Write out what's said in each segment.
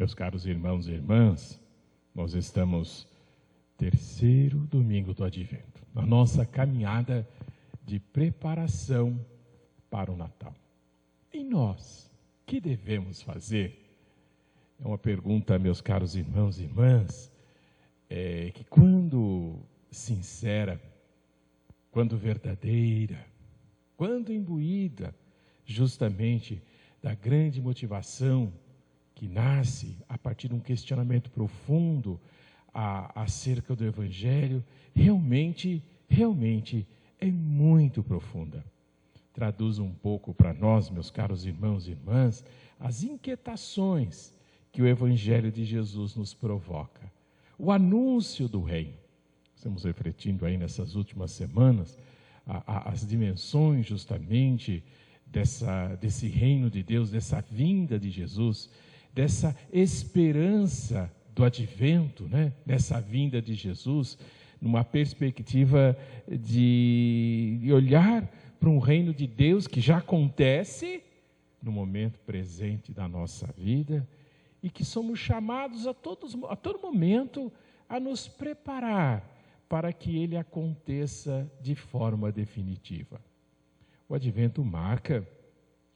Meus caros irmãos e irmãs, nós estamos terceiro domingo do Advento, na nossa caminhada de preparação para o Natal. E nós, que devemos fazer? É uma pergunta, meus caros irmãos e irmãs, que quando sincera, quando verdadeira, quando imbuída justamente da grande motivação que nasce a partir de um questionamento profundo acerca do Evangelho, realmente é muito profunda. Traduz um pouco para nós, meus caros irmãos e irmãs, as inquietações que o Evangelho de Jesus nos provoca. O anúncio do reino. Estamos refletindo aí nessas últimas semanas as dimensões justamente desse reino de Deus, dessa vinda de Jesus, dessa esperança do advento, né? Dessa vinda de Jesus, numa perspectiva de olhar para um reino de Deus que já acontece no momento presente da nossa vida e que somos chamados a todo momento a nos preparar para que ele aconteça de forma definitiva. O Advento marca,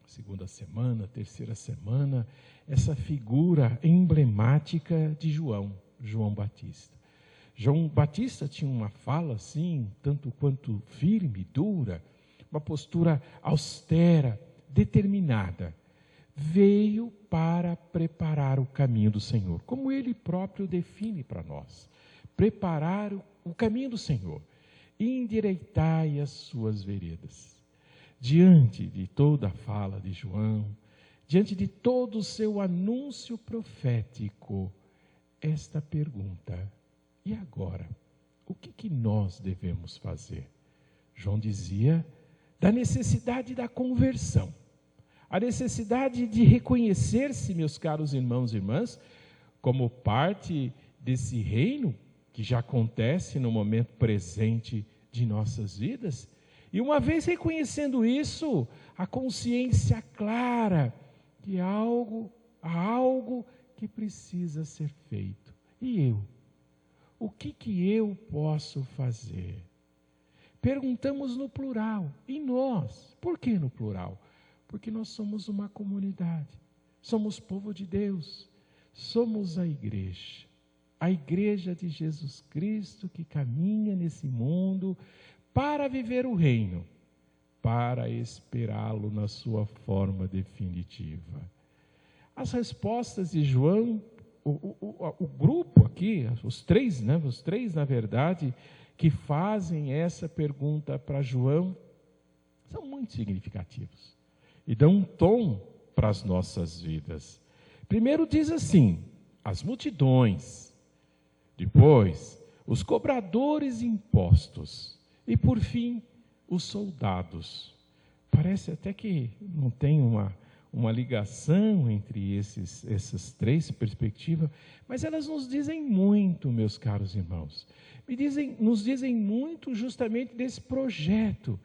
segunda semana, terceira semana, essa figura emblemática de João Batista. João Batista tinha uma fala assim, tanto quanto firme, dura, uma postura austera, determinada. Veio para preparar o caminho do Senhor, como ele próprio define para nós. Preparar o caminho do Senhor, endireitai as suas veredas. Diante de toda a fala de João, diante de todo o seu anúncio profético, esta pergunta: e agora? O que nós devemos fazer? João dizia da necessidade da conversão, a necessidade de reconhecer-se, meus caros irmãos e irmãs, como parte desse reino que já acontece no momento presente de nossas vidas. E uma vez reconhecendo isso, a consciência clara que há algo que precisa ser feito. E eu? O que eu posso fazer? Perguntamos no plural. E nós? Por que no plural? Porque nós somos uma comunidade. Somos povo de Deus. Somos a igreja. A igreja de Jesus Cristo que caminha nesse mundo para viver o reino, para esperá-lo na sua forma definitiva. As respostas de João, o grupo aqui, os três na verdade, que fazem essa pergunta para João, são muito significativos e dão um tom para as nossas vidas. Primeiro diz assim: as multidões, depois os cobradores de impostos e, por fim, os soldados. Parece até que não tem uma ligação entre essas três perspectivas, mas elas nos dizem muito, meus caros irmãos. Nos dizem muito justamente desse projeto,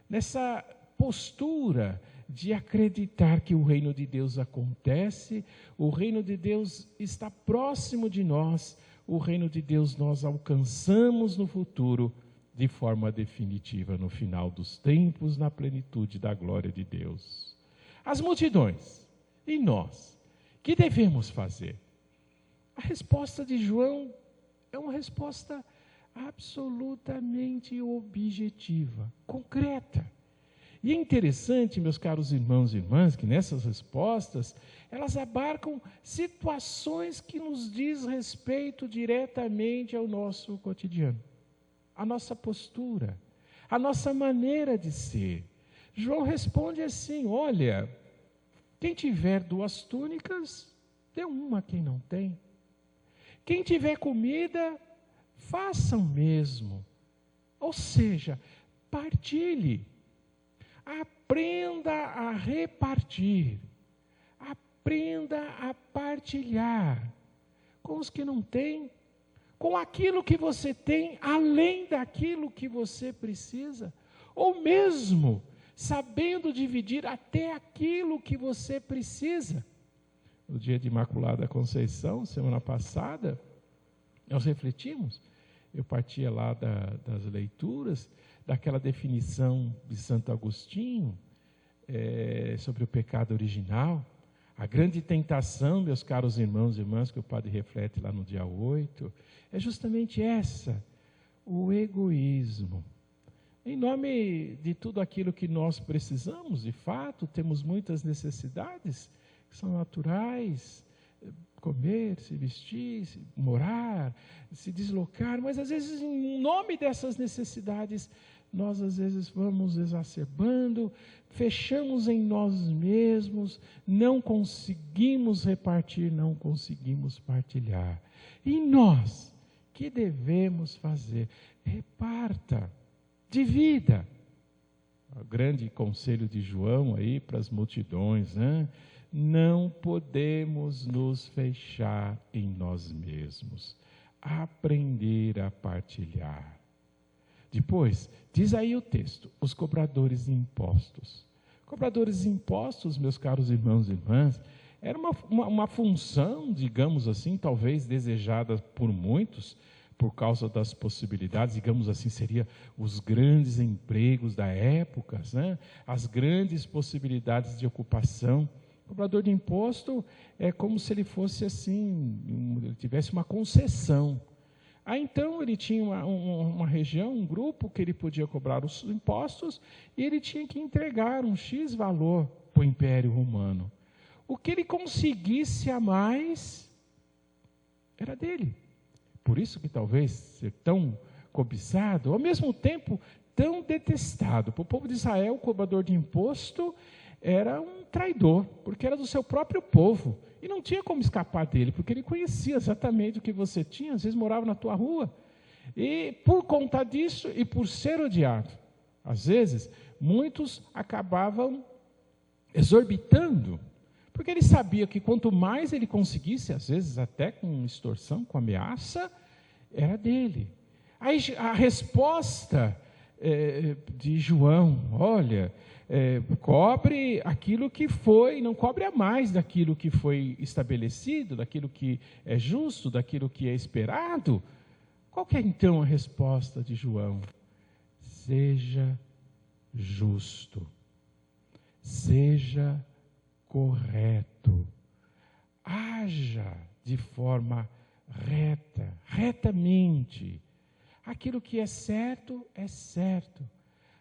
nessa postura de acreditar que o reino de Deus acontece, o reino de Deus está próximo de nós, o reino de Deus nós alcançamos no futuro, de forma definitiva, no final dos tempos, na plenitude da glória de Deus. As multidões, e nós, que devemos fazer? A resposta de João é uma resposta absolutamente objetiva, concreta. E é interessante, meus caros irmãos e irmãs, que nessas respostas, elas abarcam situações que nos diz respeito diretamente ao nosso cotidiano, a nossa postura, a nossa maneira de ser. João responde assim: olha, quem tiver 2 túnicas, dê uma a quem não tem. Quem tiver comida, faça o mesmo. Ou seja, partilhe. Aprenda a repartir, aprenda a partilhar com os que não têm, com aquilo que você tem, além daquilo que você precisa, ou mesmo sabendo dividir até aquilo que você precisa. No dia de Imaculada Conceição, semana passada, nós refletimos. Eu partia lá das leituras, daquela definição de Santo Agostinho sobre o pecado original. A grande tentação, meus caros irmãos e irmãs, que o padre reflete lá no dia 8, é justamente essa, o egoísmo. Em nome de tudo aquilo que nós precisamos, de fato, temos muitas necessidades que são naturais, comer, se vestir, morar, se deslocar, mas às vezes em nome dessas necessidades, nós às vezes vamos exacerbando, fechamos em nós mesmos, não conseguimos repartir, não conseguimos partilhar. E nós, que devemos fazer? Reparta, divida. O grande conselho de João aí para as multidões, né? Não podemos nos fechar em nós mesmos. Aprender a partilhar. Depois, diz aí o texto, os cobradores de impostos. Cobradores de impostos, meus caros irmãos e irmãs, era uma função, digamos assim, talvez desejada por muitos, por causa das possibilidades, digamos assim, seria os grandes empregos da época, né? As grandes possibilidades de ocupação. O cobrador de imposto é como se ele fosse assim, ele tivesse uma concessão. Então ele tinha uma região, um grupo que ele podia cobrar os impostos e ele tinha que entregar um X valor para o Império Romano. O que ele conseguisse a mais era dele. Por isso que talvez ser tão cobiçado, ao mesmo tempo tão detestado. Para o povo de Israel, o cobrador de imposto era um traidor, porque era do seu próprio povo. E não tinha como escapar dele, porque ele conhecia exatamente o que você tinha, às vezes morava na tua rua. E por conta disso, e por ser odiado, às vezes, muitos acabavam exorbitando, porque ele sabia que quanto mais ele conseguisse, às vezes até com extorsão, com ameaça, era dele. Aí a resposta de João, olha, cobre aquilo que foi, não cobre a mais daquilo que foi estabelecido, daquilo que é justo, daquilo que é esperado. Qual que é então a resposta de João? Seja justo, seja correto, haja de forma retamente. Aquilo que é certo,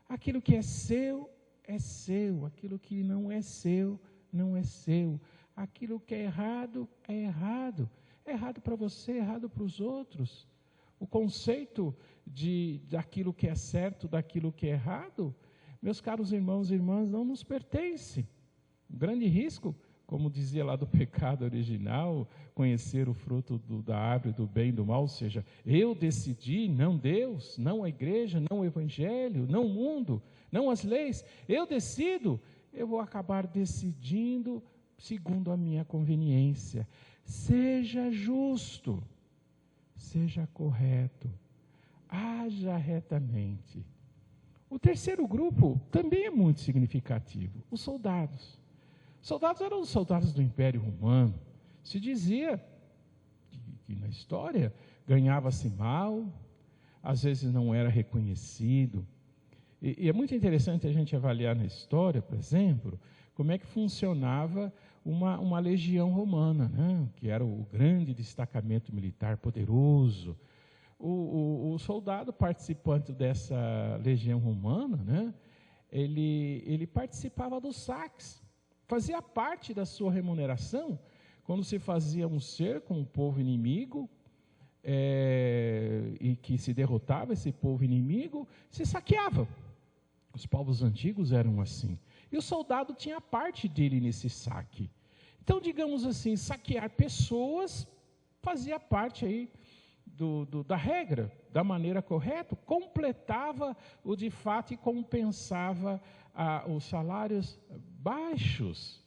aquilo que é seu, aquilo que não é seu, não é seu, aquilo que é errado, é errado para você, é errado para os outros. O conceito daquilo que é certo, daquilo que é errado, meus caros irmãos e irmãs, não nos pertence. O grande risco, como dizia lá do pecado original, conhecer o fruto da árvore do bem e do mal, ou seja, eu decidi, não Deus, não a igreja, não o evangelho, não o mundo, não as leis, eu decido, eu vou acabar decidindo segundo a minha conveniência. Seja justo, seja correto, haja retamente. O terceiro grupo também é muito significativo, os soldados. Soldados eram os soldados do Império Romano. Se dizia que na história ganhava-se mal, às vezes não era reconhecido. E é muito interessante a gente avaliar na história, por exemplo, como é que funcionava uma legião romana, né? Que era o grande destacamento militar poderoso. O soldado participante dessa legião romana, né? Ele participava dos saques. Fazia parte da sua remuneração, quando se fazia um cerco com o povo inimigo, e que se derrotava esse povo inimigo, se saqueava. Os povos antigos eram assim. E o soldado tinha parte dele nesse saque. Então, digamos assim, saquear pessoas fazia parte aí da regra, da maneira correta, completava o de fato e compensava os salários baixos.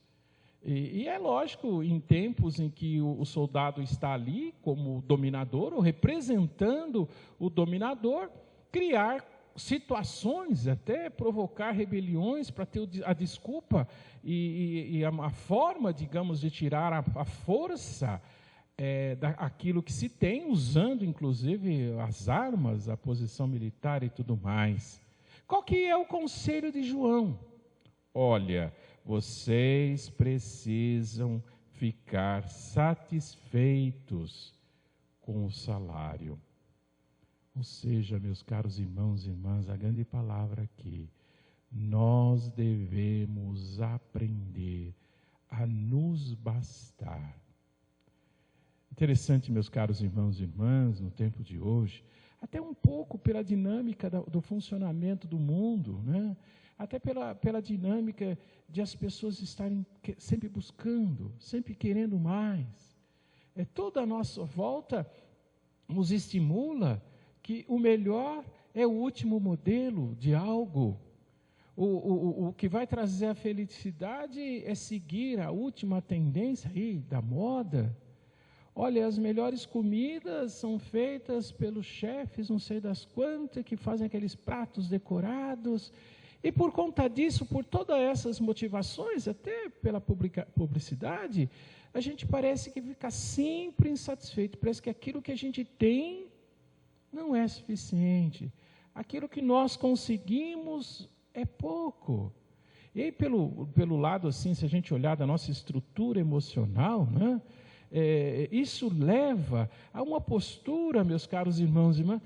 E é lógico, em tempos em que o soldado está ali como dominador, ou representando o dominador, criar situações, até provocar rebeliões para ter a desculpa e a forma, digamos, de tirar a força daquilo que se tem, usando inclusive as armas, a posição militar e tudo mais. Qual que é o conselho de João? Olha, vocês precisam ficar satisfeitos com o salário. Ou seja, meus caros irmãos e irmãs, a grande palavra aqui, nós devemos aprender a nos bastar. Interessante, meus caros irmãos e irmãs, no tempo de hoje, até um pouco pela dinâmica do funcionamento do mundo, né? Até pela dinâmica de as pessoas estarem sempre buscando, sempre querendo mais. Toda a nossa volta nos estimula que o melhor é o último modelo de algo. O que vai trazer a felicidade é seguir a última tendência aí da moda. Olha, as melhores comidas são feitas pelos chefes, não sei das quantas, que fazem aqueles pratos decorados. E por conta disso, por todas essas motivações, até pela publicidade, a gente parece que fica sempre insatisfeito. Parece que aquilo que a gente tem não é suficiente. Aquilo que nós conseguimos é pouco. E aí, pelo lado, assim, se a gente olhar da nossa estrutura emocional, né, isso leva a uma postura, meus caros irmãos e irmãs,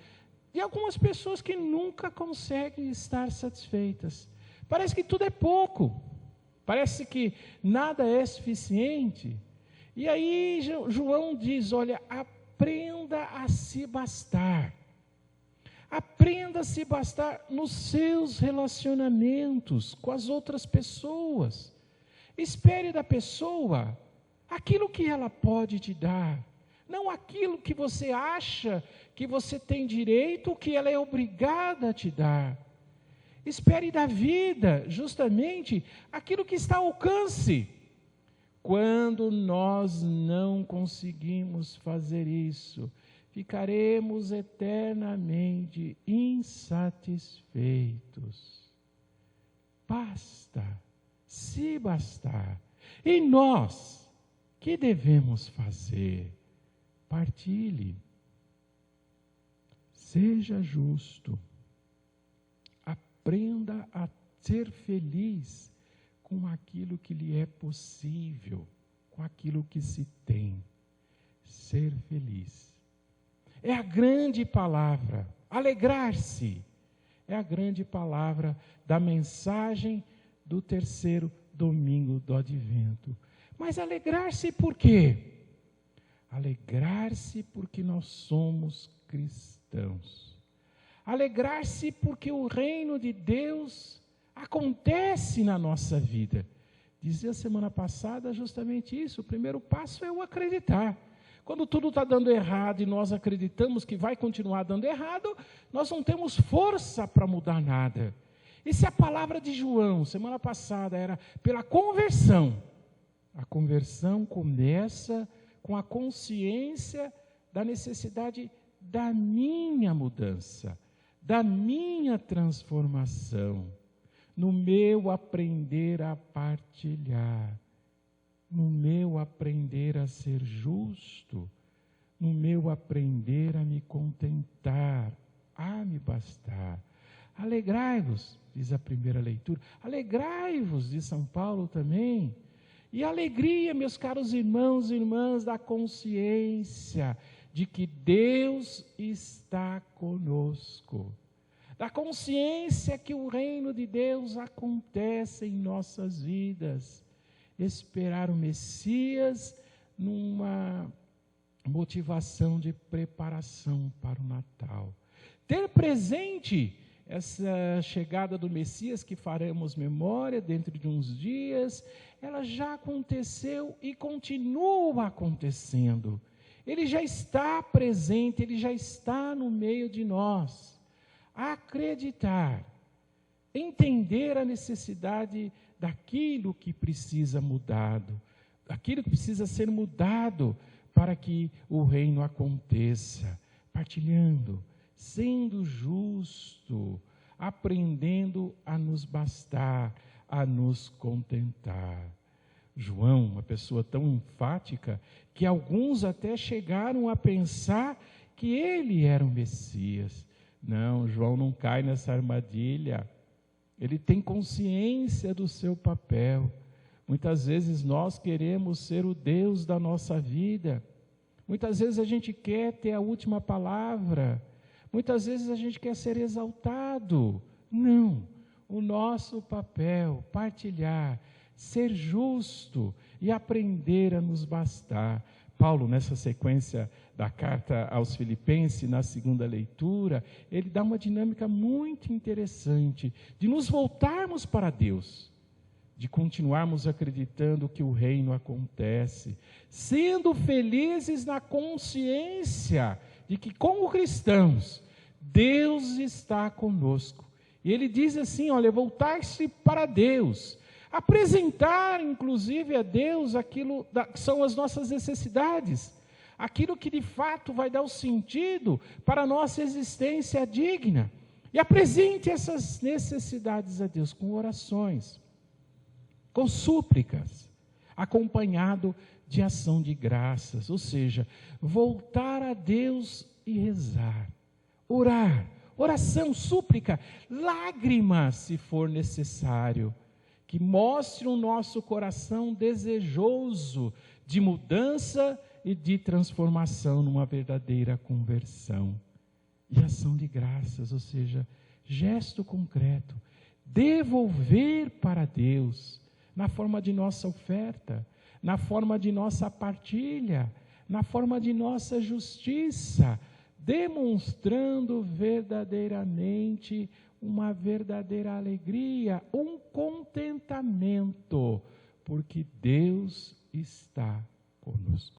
de algumas pessoas que nunca conseguem estar satisfeitas. Parece que tudo é pouco. Parece que nada é suficiente. E aí João diz, olha, aprenda a se bastar. Aprenda a se bastar nos seus relacionamentos com as outras pessoas. Espere da pessoa aquilo que ela pode te dar, não aquilo que você acha que você tem direito, que ela é obrigada a te dar. Espere da vida, justamente, aquilo que está ao alcance. Quando nós não conseguimos fazer isso, ficaremos eternamente insatisfeitos. Basta, se bastar. E nós, que devemos fazer? Partilhe. Seja justo. Aprenda a ser feliz com aquilo que lhe é possível, com aquilo que se tem. Ser feliz. É a grande palavra, alegrar-se. É a grande palavra da mensagem do terceiro domingo do Advento. Mas alegrar-se por quê? Alegrar-se porque nós somos cristãos. Alegrar-se porque o reino de Deus acontece na nossa vida. Dizia semana passada justamente isso. O primeiro passo é o acreditar. Quando tudo está dando errado e nós acreditamos que vai continuar dando errado, nós não temos força para mudar nada. E se a palavra de João, semana passada, era pela conversão, a conversão começa com a consciência da necessidade da minha mudança, da minha transformação, no meu aprender a partilhar, no meu aprender a ser justo, no meu aprender a me contentar, a me bastar. Alegrai-vos, diz a primeira leitura, alegrai-vos, diz São Paulo também. E alegria, meus caros irmãos e irmãs, da consciência de que Deus está conosco. Da consciência que o reino de Deus acontece em nossas vidas. Esperar o Messias numa motivação de preparação para o Natal. Ter presente essa chegada do Messias que faremos memória dentro de uns dias, ela já aconteceu e continua acontecendo. Ele já está presente, ele já está no meio de nós. Acreditar, entender a necessidade daquilo que precisa mudado, daquilo que precisa ser mudado para que o reino aconteça, partilhando, sendo justo, aprendendo a nos bastar, a nos contentar. João, uma pessoa tão enfática, que alguns até chegaram a pensar que ele era o Messias. Não, João não cai nessa armadilha. Ele tem consciência do seu papel. Muitas vezes nós queremos ser o Deus da nossa vida. Muitas vezes a gente quer ter a última palavra. Muitas vezes a gente quer ser exaltado. Não, o nosso papel, partilhar, ser justo e aprender a nos bastar. Paulo, nessa sequência da carta aos Filipenses, na segunda leitura, ele dá uma dinâmica muito interessante de nos voltarmos para Deus, de continuarmos acreditando que o reino acontece, sendo felizes na consciência de que, como cristãos, Deus está conosco. E ele diz assim, olha, voltar-se para Deus, apresentar, inclusive, a Deus aquilo que são as nossas necessidades, aquilo que de fato vai dar o sentido para a nossa existência digna. E apresente essas necessidades a Deus com orações, com súplicas, acompanhado de ação de graças, ou seja, voltar a Deus e rezar, orar, oração, súplica, lágrimas, se for necessário, que mostre o nosso coração desejoso de mudança e de transformação numa verdadeira conversão. E ação de graças, ou seja, gesto concreto, devolver para Deus, na forma de nossa oferta, na forma de nossa partilha, na forma de nossa justiça, demonstrando verdadeiramente uma verdadeira alegria, um contentamento, porque Deus está conosco.